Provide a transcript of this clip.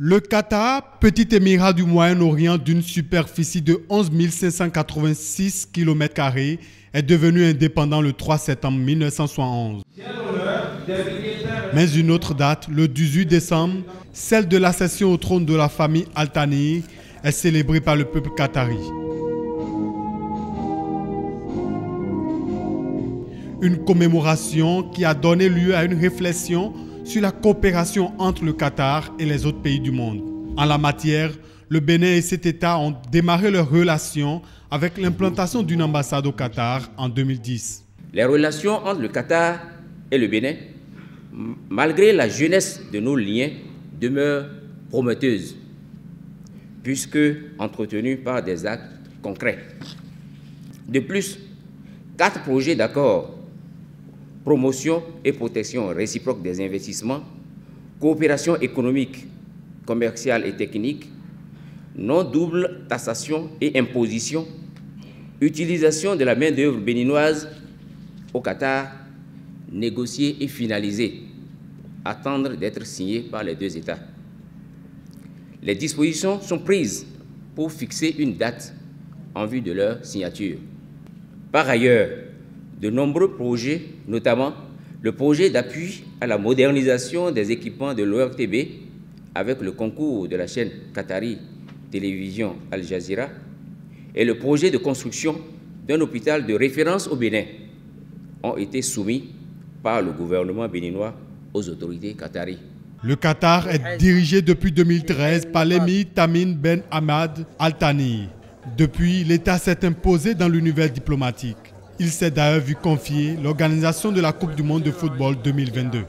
Le Qatar, petit émirat du Moyen-Orient d'une superficie de 11 586 km², est devenu indépendant le 3 septembre 1971. Mais une autre date, le 18 décembre, celle de l'accession au trône de la famille Al Thani, est célébrée par le peuple qatari. Une commémoration qui a donné lieu à une réflexion sur la coopération entre le Qatar et les autres pays du monde. En la matière, le Bénin et cet État ont démarré leurs relations avec l'implantation d'une ambassade au Qatar en 2010. Les relations entre le Qatar et le Bénin, malgré la jeunesse de nos liens, demeurent prometteuses, puisque entretenues par des actes concrets. De plus, 4 projets d'accord, promotion et protection réciproque des investissements, coopération économique, commerciale et technique, non-double taxation et imposition, utilisation de la main-d'œuvre béninoise au Qatar, négociés et finalisés, attendent d'être signés par les 2 États. Les dispositions sont prises pour fixer une date en vue de leur signature. Par ailleurs, de nombreux projets, notamment le projet d'appui à la modernisation des équipements de l'ORTB avec le concours de la chaîne Qatari Télévision Al Jazeera et le projet de construction d'un hôpital de référence au Bénin ont été soumis par le gouvernement béninois aux autorités qataries. Le Qatar est dirigé depuis 2013 par l'émir Tamim Ben Hamad Al Thani. Depuis, l'État s'est imposé dans l'univers diplomatique. Il s'est d'ailleurs vu confier l'organisation de la Coupe du monde de football 2022.